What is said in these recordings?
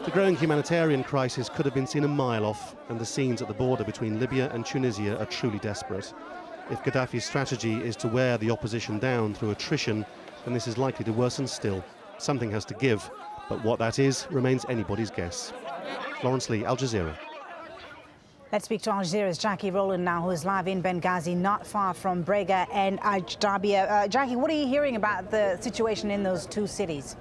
The growing humanitarian crisis could have been seen a mile off, and the scenes at the border between Libya and Tunisia are truly desperate. If Gaddafi's strategy is to wear the opposition down through attrition, then this is likely to worsen still. Something has to give, but what that is remains anybody's guess. Lawrence Lee, Al Jazeera. Let's speak to AlJazeera's Jackie Rowland now, who is live in Benghazi, not far from Brega and Ajdabiya. Jackie, what are you hearing about the situation in those two cities?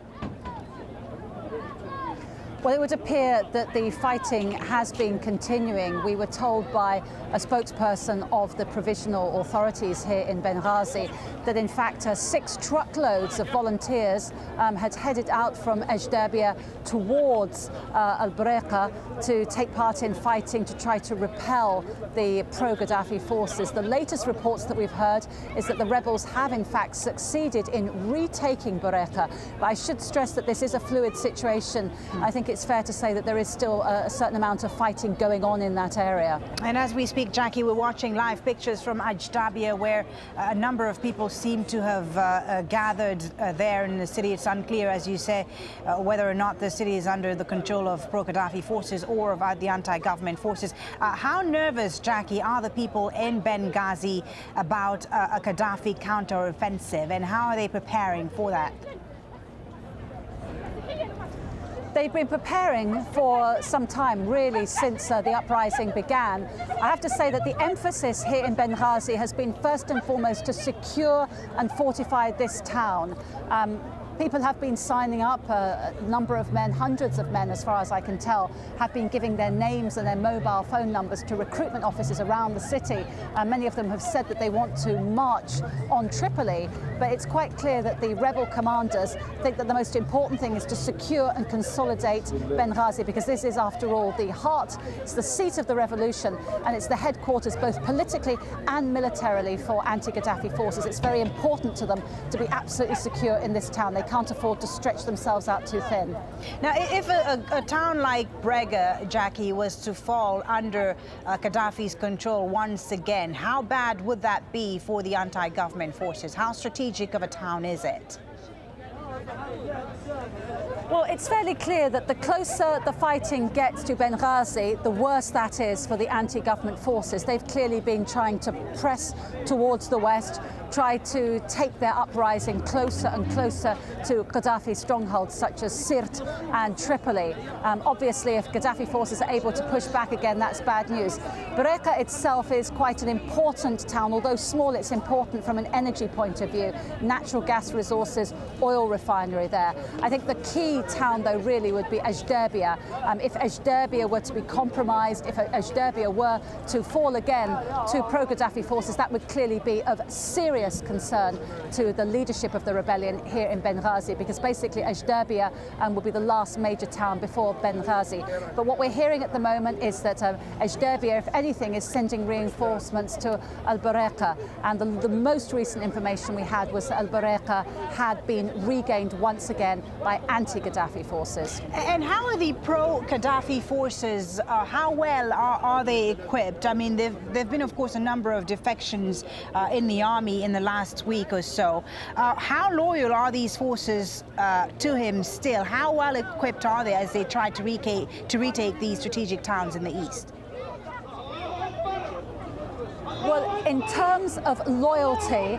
Well, it would appear that the fighting has been continuing. We were told by a spokesperson of the provisional authorities here in Benghazi that in fact 6 truckloads of volunteers had headed out from Ajdabiya towards Al-Breka to take part in fighting to try to repel the pro-Gaddafi forces. The latest reports that we've heard is that the rebels have in fact succeeded in retaking Breka. But I should stress that this is a fluid situation. I think it's fair to say that there is still a certain amount of fighting going on in that area. And as we speak, Jackie, we're watching live pictures from Ajdabiya where a number of people seem to have gathered there in the city. It's unclear, as you say, whether or not the city is under the control of pro-Gaddafi forces or of the anti-government forces. How nervous, Jackie, are the people in Benghazi about a Gaddafi counter-offensive, and how are they preparing for that? They've been preparing for some time, really, since the uprising began. I have to say that the emphasis here in Benghazi has been first and foremost to secure and fortify this town. People have been signing up, a number of men, hundreds of men as far as I can tell, have been giving their names and their mobile phone numbers to recruitment offices around the city. Many of them have said that they want to march on Tripoli, but it's quite clear that the rebel commanders think that the most important thing is to secure and consolidate Benghazi, because this is, after all, the heart, it's the seat of the revolution, and it's the headquarters both politically and militarily for anti-Gaddafi forces. It's very important to them to be absolutely secure in this town. They can't afford to stretch themselves out too thin. Now, if a town like Brega, Jackie, was to fall under Gaddafi's control once again, how bad would that be for the anti-government forces? How strategic of a town is it? Well, it's fairly clear that the closer the fighting gets to Benghazi, the worse that is for the anti-government forces. They've clearly been trying to press towards the west, try to take their uprising closer and closer to Gaddafi strongholds such as Sirte and Tripoli. Obviously, if Gaddafi forces are able to push back again, that's bad news. Breka itself is quite an important town. Although small, it's important from an energy point of view. Natural gas resources, oil refinery there. I think the key town, though, really would be Ajdabiya. If Ajdabiya were to be compromised, if Ajdabiya were to fall again to pro-Gaddafi forces, that would clearly be of serious concern to the leadership of the rebellion here in Benghazi, because basically Ajdabiya will be the last major town before Benghazi. But what we're hearing at the moment is that Ajdabiya, if anything, is sending reinforcements to Al-Breka, and the most recent information we had was that Al-Breka had been regained once again by anti-Gaddafi forces. And how are the pro-Gaddafi forces, how well are they equipped? I mean, there've been, of course, a number of defections in the army in the last week or so. How loyal are these forces to him still? How well equipped are they as they try to retake these strategic towns in the east? Well, in terms of loyalty,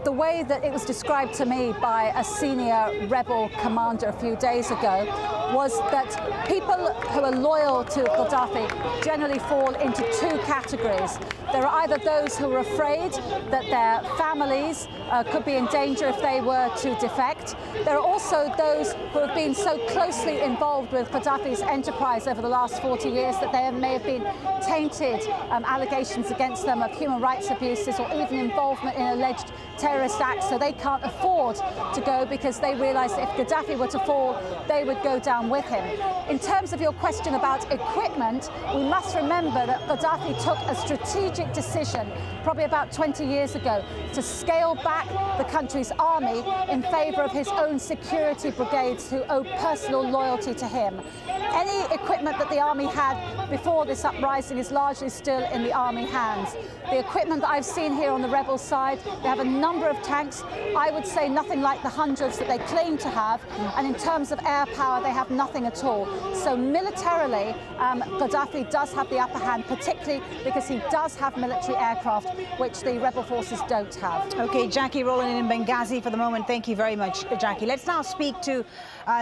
the way that it was described to me by a senior rebel commander a few days ago was that people who are loyal to Gaddafi generally fall into 2 categories. There are either those who are afraid that their families could be in danger if they were to defect. There are also those who have been so closely involved with Gaddafi's enterprise over the last 40 years that there may have been tainted allegations against them of human rights abuses or even involvement in alleged terrorist acts, so they can't afford to go because they realise that if Gaddafi were to fall, they would go down with him. In terms of your question about equipment, we must remember that Gaddafi took a strategic decision probably about 20 years ago to scale back the country's army in favour of his own security brigades who owe personal loyalty to him. Any equipment that the army had before this uprising is largely still in the army hands. The equipment that I've seen here on the rebel side, they have a number of tanks. I would say nothing like the hundreds that they claim to have. And in terms of air power, they have nothing at all. So militarily, Gaddafi does have the upper hand, particularly because he does have military aircraft, which the rebel forces don't have. Okay, Jackie Rowland in Benghazi for the moment. Thank you very much, Jackie. Let's now speak to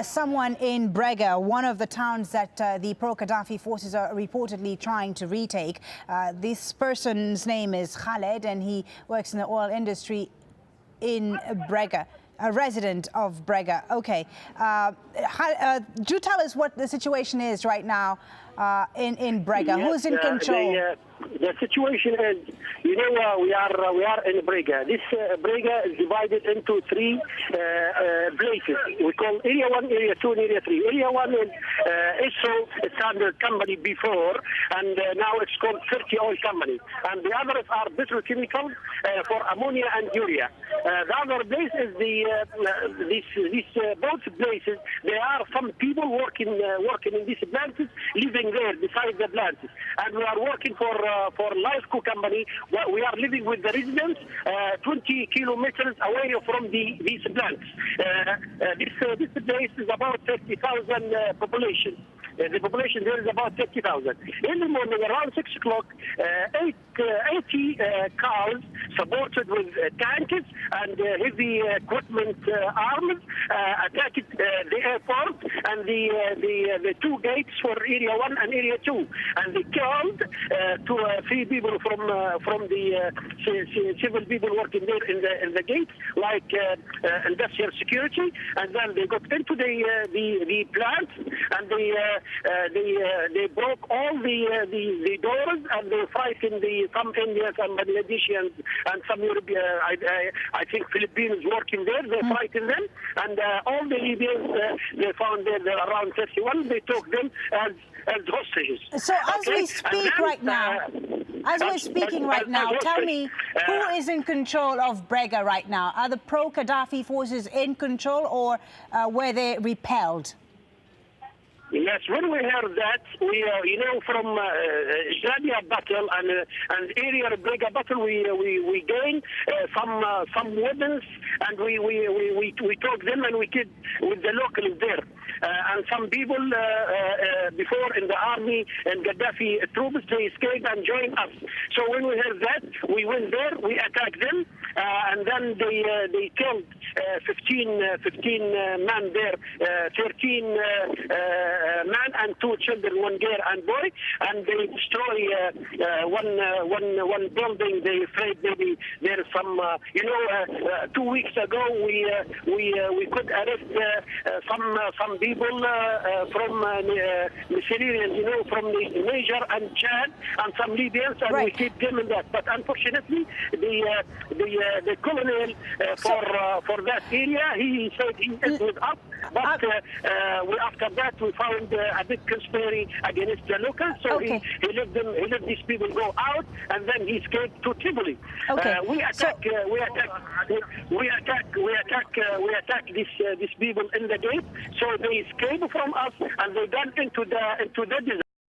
someone in Brega, one of the towns that the pro-Gaddafi forces are reportedly trying to retake. This person's name is Khaled, and he works in the oil industry in Brega, a resident of Brega. Okay, do tell us what the situation is right now in Brega. Yes, who's in control? The situation is, we are in Brega. This Brega is divided into three places. We call Area 1, Area 2, and Area 3. Area 1 is ISO, it's under company before, and now it's called 30 Oil Company. And the others are petrochemicals for ammonia and urea. The other place is both places. There are some people working in these plants, living there beside the plants, and we are working for Lifeco company. We are living with the residents 20 kilometers away from these plants. This place is about 30,000 population. The population there is about 30,000. In the morning, around 6 o'clock, 80 cars supported with tanks and heavy equipment arms attacked the airport and the two gates for Area 1 and Area 2. And they killed 3 people from the civil people working there in the gate, like industrial security. And then they got into the plant, and they broke all the doors, and they frightened some Indians and Bangladeshis and some European, I think Filipinos working there. They frightened them, and all the Libyans they found there around 31. They took them as hostages. So as we speak right now, tell me, who is in control of Brega right now? Are the pro-Gaddafi forces in control, or were they repelled? Yes, when we heard that, we from AlJazeera battle and area Brega battle, we gained some weapons, and we took them and we killed with the locals there. And some people before in the army and Gaddafi troops, they escaped and joined us. So when we heard that, we went there, we attacked them, and then they killed 15 men there, 13 man and 2 children, 1 girl and boy, and they destroy one building. They afraid maybe there's some 2 weeks ago we could arrest some people from Syrians, from the Niger and Chad, and some Libyans, and we keep them in that. But unfortunately, the colonel for that area, he said he is with us. But after that, we found a big conspiracy against the locals. So he let these people go out, and then he escaped to Tripoli. We attack these people in the gate. So they escape from us, and they got into the desert.